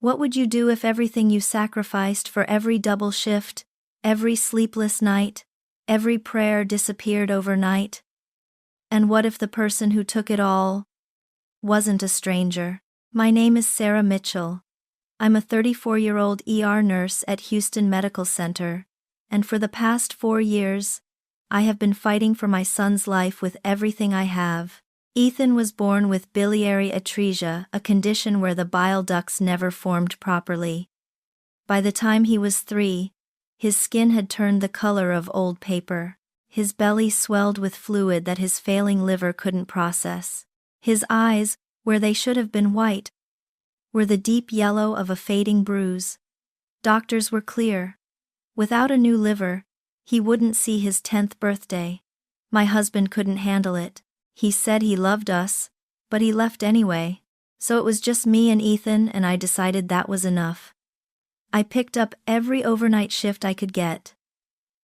What would you do if everything you sacrificed for every double shift, every sleepless night, every prayer disappeared overnight? And what if the person who took it all wasn't a stranger? My name is Sarah Mitchell. I'm a 34-year-old ER nurse at Houston Medical Center, and for the past 4 years, I have been fighting for my son's life with everything I have. Ethan was born with biliary atresia, a condition where the bile ducts never formed properly. By the time he was 3, his skin had turned the color of old paper. His belly swelled with fluid that his failing liver couldn't process. His eyes, where they should have been white, were the deep yellow of a fading bruise. Doctors were clear. Without a new liver, he wouldn't see his 10th birthday. My husband couldn't handle it. He said he loved us, but he left anyway. So it was just me and Ethan, and I decided that was enough. I picked up every overnight shift I could get.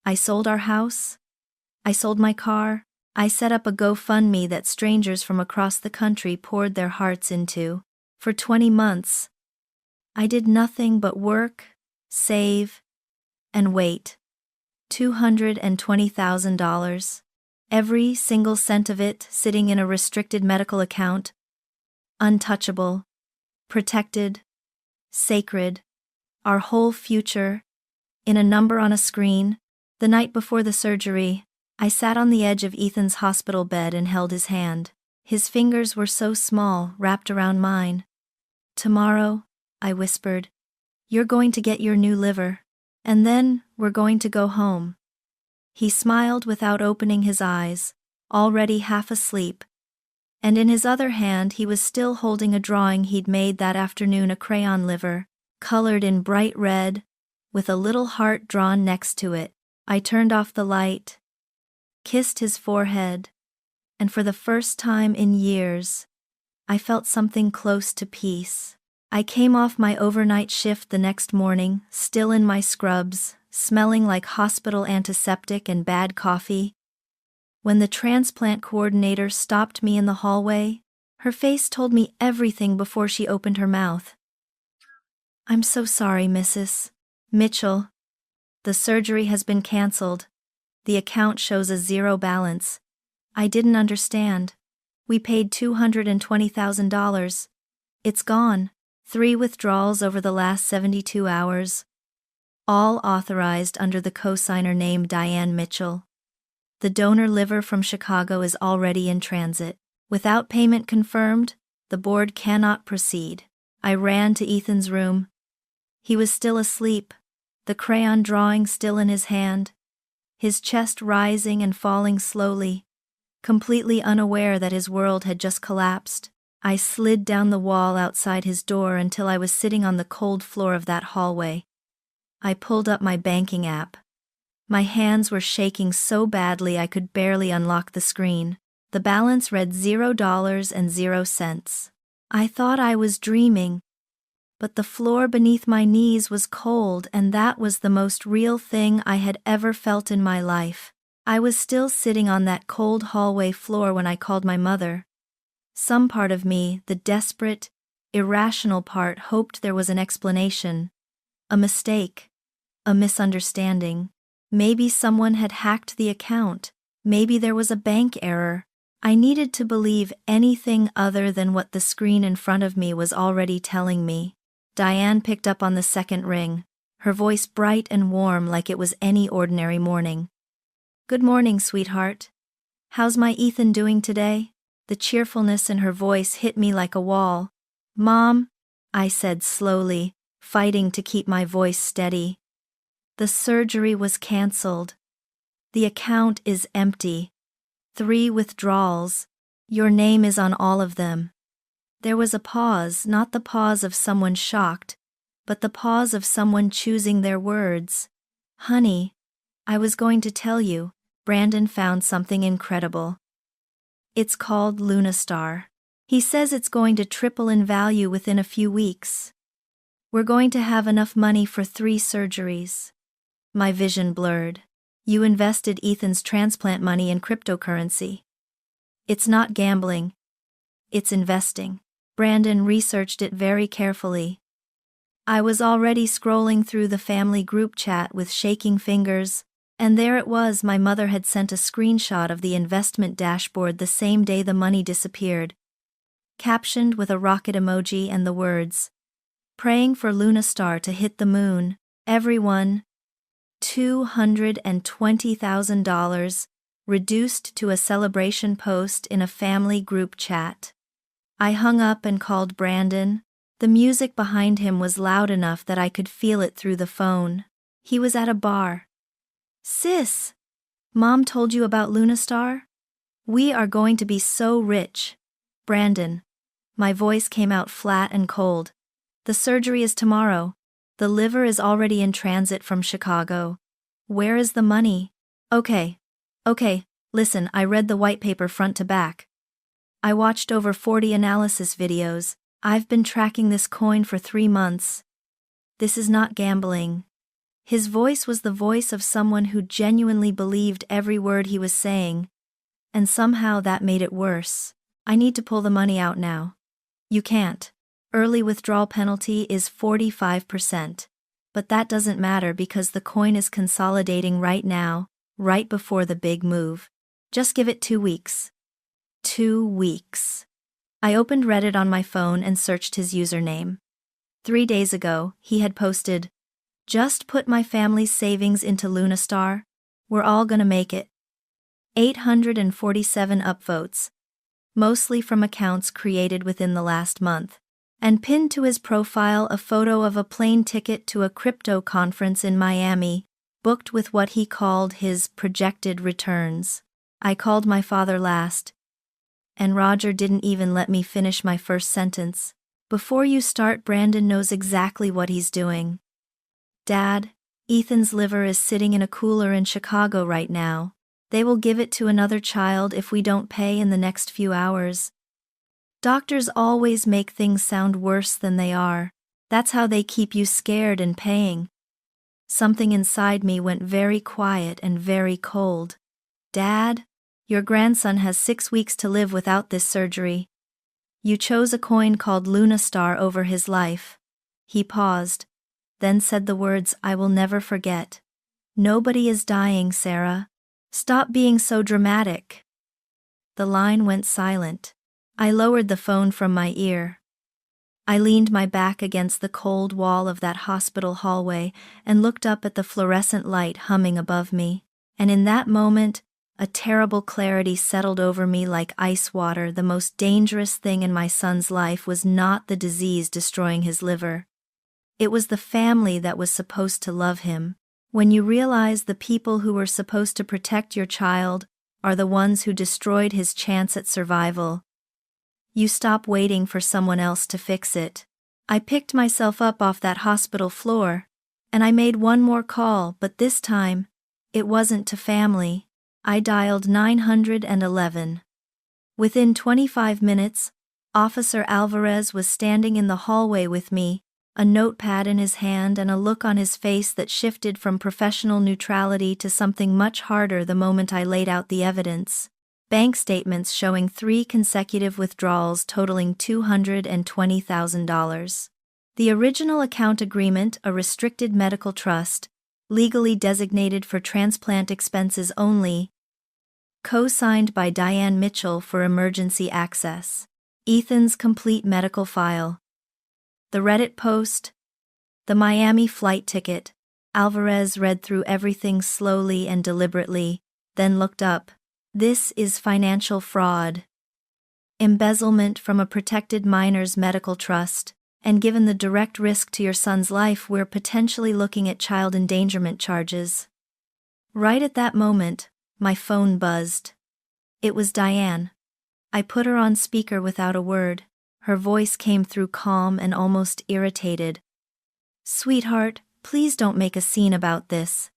I sold our house. I sold my car. I set up a GoFundMe that strangers from across the country poured their hearts into. For 20 months, I did nothing but work, save, and wait. $220,000. Every single cent of it sitting in a restricted medical account. Untouchable, protected, sacred. Our whole future, in a number on a screen. The night before the surgery, I sat on the edge of Ethan's hospital bed and held his hand. His fingers were so small, wrapped around mine. "Tomorrow," I whispered, "you're going to get your new liver. And then, we're going to go home." He smiled without opening his eyes, already half asleep. And in his other hand he was still holding a drawing he'd made that afternoon, a crayon liver, colored in bright red, with a little heart drawn next to it. I turned off the light, kissed his forehead, and for the first time in years, I felt something close to peace. I came off my overnight shift the next morning, still in my scrubs, smelling like hospital antiseptic and bad coffee. When the transplant coordinator stopped me in the hallway, her face told me everything before she opened her mouth. "I'm so sorry, Mrs. Mitchell. The surgery has been canceled. The account shows a zero balance. I didn't understand. We paid $220,000. It's gone. 3 withdrawals over the last 72 hours. All authorized under the cosigner name Diane Mitchell. The donor liver from Chicago is already in transit. Without payment confirmed, the board cannot proceed." I ran to Ethan's room. He was still asleep, the crayon drawing still in his hand, his chest rising and falling slowly, completely unaware that his world had just collapsed. I slid down the wall outside his door until I was sitting on the cold floor of that hallway. I pulled up my banking app. My hands were shaking so badly I could barely unlock the screen. The balance read $0.00. I thought I was dreaming, but the floor beneath my knees was cold, and that was the most real thing I had ever felt in my life. I was still sitting on that cold hallway floor when I called my mother. Some part of me, the desperate, irrational part, hoped there was an explanation. A mistake. A misunderstanding. Maybe someone had hacked the account. Maybe there was a bank error. I needed to believe anything other than what the screen in front of me was already telling me. Diane picked up on the second ring, her voice bright and warm like it was any ordinary morning. "Good morning, sweetheart. How's my Ethan doing today?" The cheerfulness in her voice hit me like a wall. "Mom," I said slowly, fighting to keep my voice steady. "The surgery was canceled. The account is empty. 3 withdrawals. Your name is on all of them." There was a pause, not the pause of someone shocked, but the pause of someone choosing their words. "Honey, I was going to tell you, Brandon found something incredible. It's called LunaStar. He says it's going to triple in value within a few weeks. We're going to have enough money for 3 surgeries." My vision blurred. "You invested Ethan's transplant money in cryptocurrency." "It's not gambling. It's investing. Brandon researched it very carefully. I was already scrolling through the family group chat with shaking fingers, and there it was. My mother had sent a screenshot of the investment dashboard the same day the money disappeared, captioned with a rocket emoji and the words, "Praying for LunaStar to hit the moon, everyone." $220,000, reduced to a celebration post in a family group chat. I hung up and called Brandon. The music behind him was loud enough that I could feel it through the phone. He was at a bar. "Sis, Mom told you about LunaStar? We are going to be so rich." "Brandon." My voice came out flat and cold. "The surgery is tomorrow. The liver is already in transit from Chicago. Where is the money?" Okay, listen, I read the white paper front to back. I watched over 40 analysis videos. I've been tracking this coin for 3 months. This is not gambling." His voice was the voice of someone who genuinely believed every word he was saying, and somehow that made it worse. "I need to pull the money out now." "You can't. Early withdrawal penalty is 45%. But that doesn't matter because the coin is consolidating right now, right before the big move. Just give it 2 weeks." 2 weeks. I opened Reddit on my phone and searched his username. 3 days ago, he had posted, "Just put my family's savings into LunaStar. We're all gonna make it." 847 upvotes, mostly from accounts created within the last month, and pinned to his profile a photo of a plane ticket to a crypto conference in Miami, booked with what he called his projected returns. I called my father last, and Roger didn't even let me finish my first sentence. "Before you start, Brandon knows exactly what he's doing." "Dad, Ethan's liver is sitting in a cooler in Chicago right now. They will give it to another child if we don't pay in the next few hours." Doctors always make things sound worse than they are. That's how they keep you scared and paying. Something inside me went very quiet and very cold. "Dad, your grandson has 6 weeks to live without this surgery. You chose a coin called LunaStar over his life." He paused, then said the words I will never forget. "Nobody is dying, Sarah. Stop being so dramatic." The line went silent. I lowered the phone from my ear. I leaned my back against the cold wall of that hospital hallway and looked up at the fluorescent light humming above me. And in that moment, a terrible clarity settled over me like ice water. The most dangerous thing in my son's life was not the disease destroying his liver. It was the family that was supposed to love him. When you realize the people who were supposed to protect your child are the ones who destroyed his chance at survival, you stop waiting for someone else to fix it. I picked myself up off that hospital floor, and I made one more call, but this time, it wasn't to family. I dialed 911. Within 25 minutes, Officer Alvarez was standing in the hallway with me, a notepad in his hand and a look on his face that shifted from professional neutrality to something much harder the moment I laid out the evidence. Bank statements showing 3 consecutive withdrawals totaling $220,000. The original account agreement, a restricted medical trust, legally designated for transplant expenses only, co-signed by Diane Mitchell for emergency access. Ethan's complete medical file. The Reddit post. The Miami flight ticket. Alvarez read through everything slowly and deliberately, then looked up. "This is financial fraud. Embezzlement from a protected minor's medical trust, and given the direct risk to your son's life, we're potentially looking at child endangerment charges." Right at that moment, my phone buzzed. It was Diane. I put her on speaker without a word. Her voice came through calm and almost irritated. "Sweetheart, please don't make a scene about this.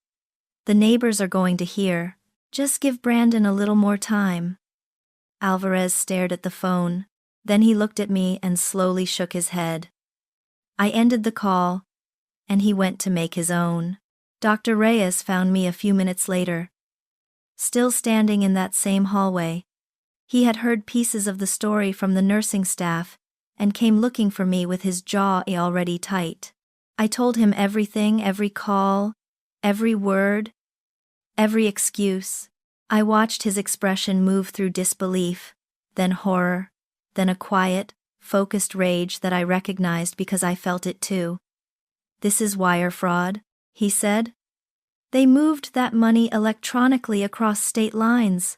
The neighbors are going to hear. Just give Brandon a little more time." Alvarez stared at the phone. Then he looked at me and slowly shook his head. I ended the call, and he went to make his own. Dr. Reyes found me a few minutes later. Still standing in that same hallway. He had heard pieces of the story from the nursing staff and came looking for me with his jaw already tight. I told him everything, every call, every word, every excuse. I watched his expression move through disbelief, then horror, then a quiet, focused rage that I recognized because I felt it too. "This is wire fraud," he said. "They moved that money electronically across state lines.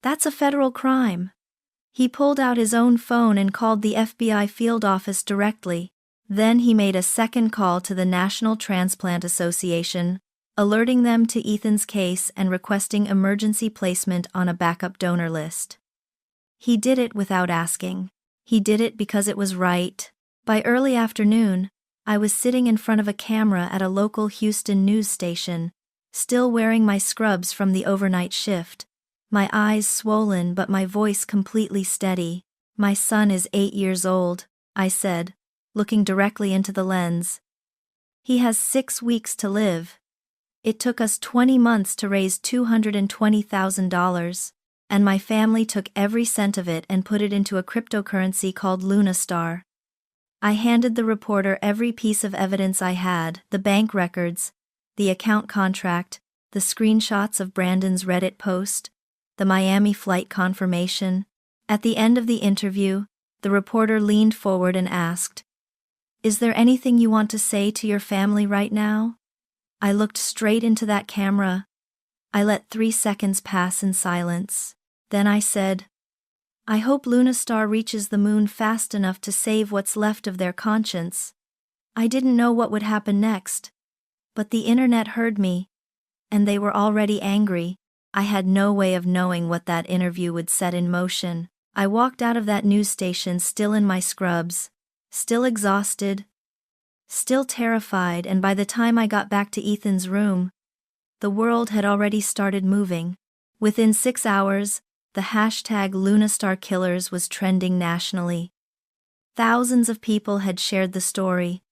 That's a federal crime." He pulled out his own phone and called the FBI field office directly. Then he made a second call to the National Transplant Association, alerting them to Ethan's case and requesting emergency placement on a backup donor list. He did it without asking. He did it because it was right. By early afternoon, I was sitting in front of a camera at a local Houston news station, still wearing my scrubs from the overnight shift, my eyes swollen but my voice completely steady. "My son is 8 years old," I said, looking directly into the lens. "He has 6 weeks to live. It took us 20 months to raise $220,000, and my family took every cent of it and put it into a cryptocurrency called LunaStar." I handed the reporter every piece of evidence I had: the bank records, the account contract, the screenshots of Brandon's Reddit post, the Miami flight confirmation. At the end of the interview, the reporter leaned forward and asked, "Is there anything you want to say to your family right now?" I looked straight into that camera. I let 3 seconds pass in silence. Then I said, "I hope LunaStar reaches the moon fast enough to save what's left of their conscience." I didn't know what would happen next, but the internet heard me, and they were already angry. I had no way of knowing what that interview would set in motion. I walked out of that news station still in my scrubs, still exhausted, still terrified, and by the time I got back to Ethan's room, the world had already started moving. Within 6 hours, the hashtag #LunaStarKillers was trending nationally. Thousands of people had shared the story.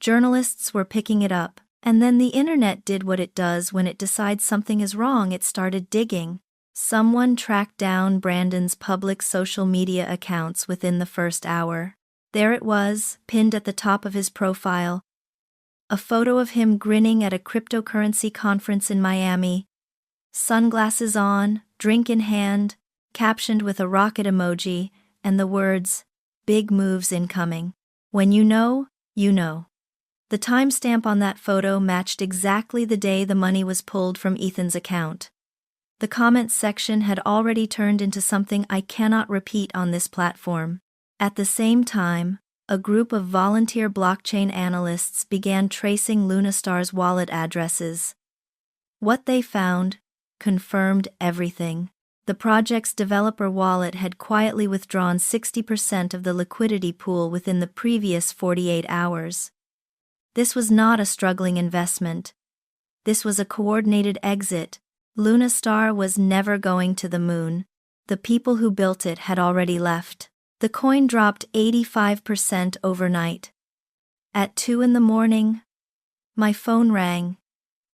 Journalists were picking it up, and then the internet did what it does when it decides something is wrong. It started digging. Someone tracked down Brandon's public social media accounts within the first hour. There it was, pinned at the top of his profile. A photo of him grinning at a cryptocurrency conference in Miami. Sunglasses on, drink in hand, captioned with a rocket emoji, and the words, "Big moves incoming. When you know, you know." The timestamp on that photo matched exactly the day the money was pulled from Ethan's account. The comments section had already turned into something I cannot repeat on this platform. At the same time, a group of volunteer blockchain analysts began tracing LunaStar's wallet addresses. What they found confirmed everything. The project's developer wallet had quietly withdrawn 60% of the liquidity pool within the previous 48 hours. This was not a struggling investment. This was a coordinated exit. LunaStar was never going to the moon. The people who built it had already left. The coin dropped 85% overnight. At 2 a.m, my phone rang.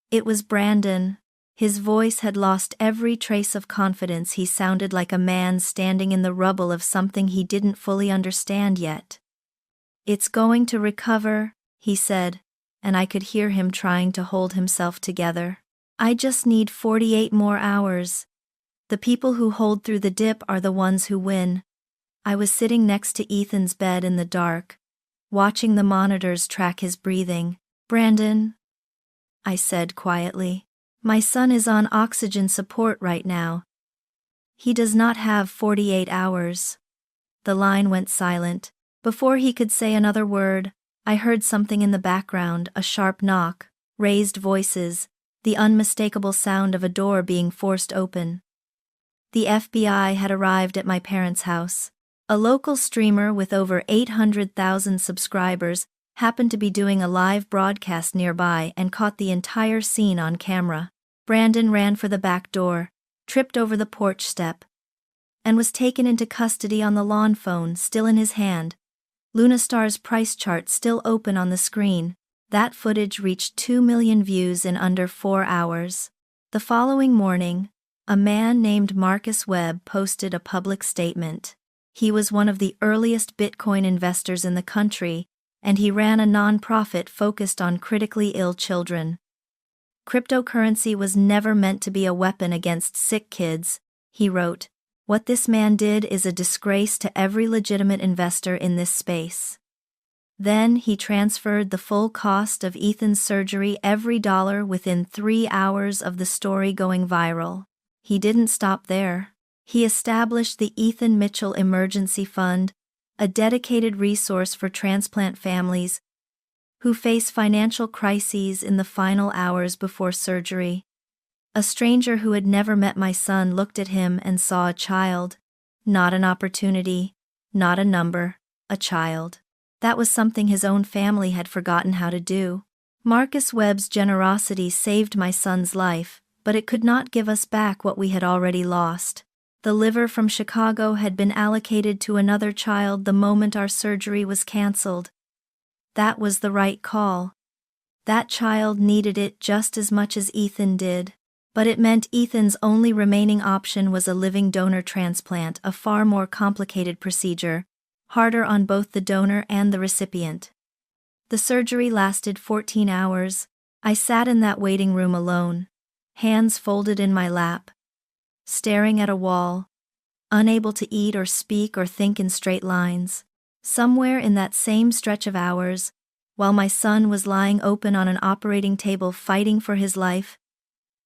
It was Brandon. His voice had lost every trace of confidence. He sounded like a man standing in the rubble of something he didn't fully understand yet. "It's going to recover," he said, and I could hear him trying to hold himself together. "I just need 48 more hours. The people who hold through the dip are the ones who win." I was sitting next to Ethan's bed in the dark, watching the monitors track his breathing. "Brandon," I said quietly, "my son is on oxygen support right now. He does not have 48 hours. The line went silent. Before he could say another word, I heard something in the background, a sharp knock, raised voices, the unmistakable sound of a door being forced open. The FBI had arrived at my parents' house. A local streamer with over 800,000 subscribers happened to be doing a live broadcast nearby and caught the entire scene on camera. Brandon ran for the back door, tripped over the porch step, and was taken into custody on the lawn phone, still in his hand. LunaStar's price chart still open on the screen. That footage reached 2 million views in under 4 hours. The following morning, a man named Marcus Webb posted a public statement. He was one of the earliest Bitcoin investors in the country, and he ran a non-profit focused on critically ill children. Cryptocurrency was never meant to be a weapon against sick kids, he wrote. What this man did is a disgrace to every legitimate investor in this space. Then he transferred the full cost of Ethan's surgery, every dollar, within 3 hours of the story going viral. He didn't stop there. He established the Ethan Mitchell Emergency Fund, a dedicated resource for transplant families who face financial crises in the final hours before surgery. A stranger who had never met my son looked at him and saw a child, not an opportunity, not a number, a child. That was something his own family had forgotten how to do. Marcus Webb's generosity saved my son's life, but it could not give us back what we had already lost. The liver from Chicago had been allocated to another child the moment our surgery was canceled. That was the right call. That child needed it just as much as Ethan did. But it meant Ethan's only remaining option was a living donor transplant, a far more complicated procedure, harder on both the donor and the recipient. The surgery lasted 14 hours. I sat in that waiting room alone, hands folded in my lap, staring at a wall, unable to eat or speak or think in straight lines. Somewhere in that same stretch of hours, while my son was lying open on an operating table fighting for his life,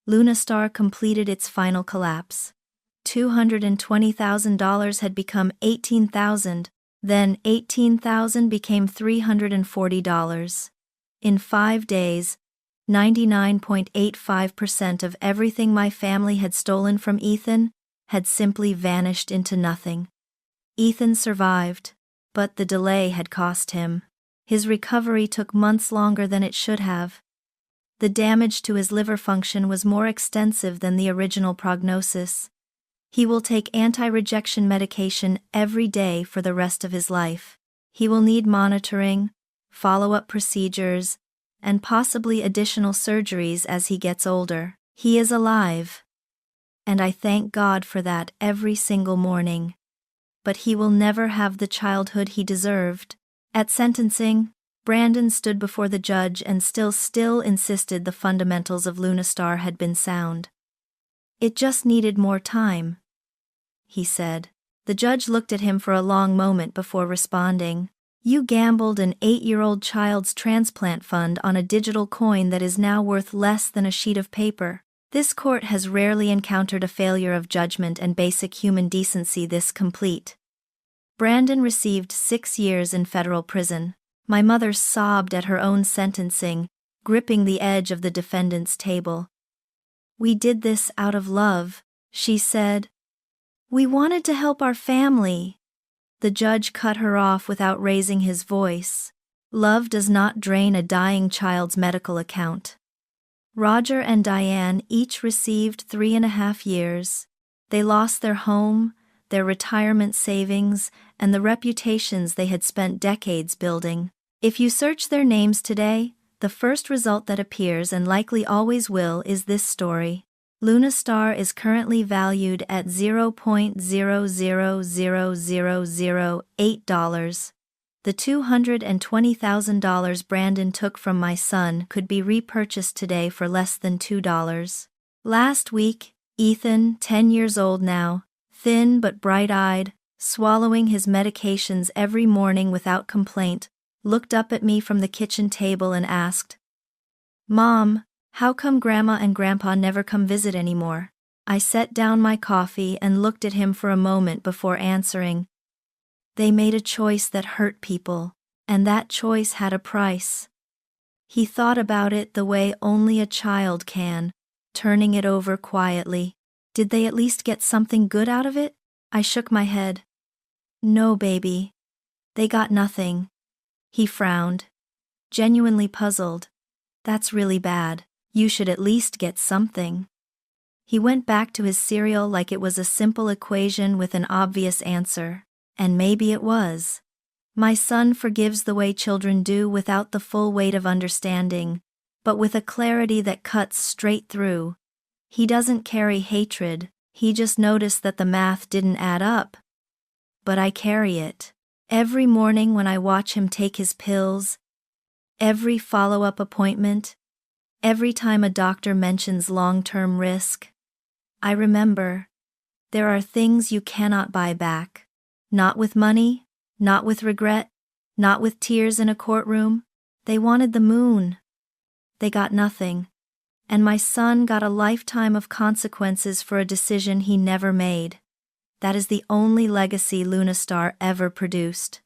LunaStar completed its final collapse. $220,000 had become $18,000, then $18,000 became $340. In 5 days, 99.85% of everything my family had stolen from Ethan had simply vanished into nothing. Ethan survived, but the delay had cost him. His recovery took months longer than it should have. The damage to his liver function was more extensive than the original prognosis. He will take anti-rejection medication every day for the rest of his life. He will need monitoring, follow-up procedures, and possibly additional surgeries as he gets older. He is alive, and I thank God for that every single morning. But he will never have the childhood he deserved. At sentencing, Brandon stood before the judge and still insisted the fundamentals of LunaStar had been sound. It just needed more time, he said. The judge looked at him for a long moment before responding. You gambled an 8-year-old child's transplant fund on a digital coin that is now worth less than a sheet of paper. This court has rarely encountered a failure of judgment and basic human decency this complete. Brandon received 6 years in federal prison. My mother sobbed at her own sentencing, gripping the edge of the defendant's table. We did this out of love, she said. We wanted to help our family. The judge cut her off without raising his voice. Love does not drain a dying child's medical account. Roger and Diane each received 3.5 years. They lost their home, their retirement savings, and the reputations they had spent decades building. If you search their names today, the first result that appears, and likely always will, is this story. LunaStar is currently valued at $0.000008. The $220,000 Brandon took from my son could be repurchased today for less than $2. Last week, Ethan, 10 years old now, thin but bright-eyed, swallowing his medications every morning without complaint, looked up at me from the kitchen table and asked, Mom, how come Grandma and Grandpa never come visit anymore? I set down my coffee and looked at him for a moment before answering. They made a choice that hurt people, and that choice had a price. He thought about it the way only a child can, turning it over quietly. Did they at least get something good out of it? I shook my head. No, baby. They got nothing. He frowned, genuinely puzzled. That's really bad. You should at least get something. He went back to his cereal like it was a simple equation with an obvious answer. And maybe it was. My son forgives the way children do without the full weight of understanding, but with a clarity that cuts straight through. He doesn't carry hatred, he just noticed that the math didn't add up. But I carry it. Every morning when I watch him take his pills, every follow-up appointment, every time a doctor mentions long-term risk, I remember, there are things you cannot buy back. Not with money, not with regret, not with tears in a courtroom. They wanted the moon. They got nothing. And my son got a lifetime of consequences for a decision he never made. That is the only legacy LunaStar ever produced.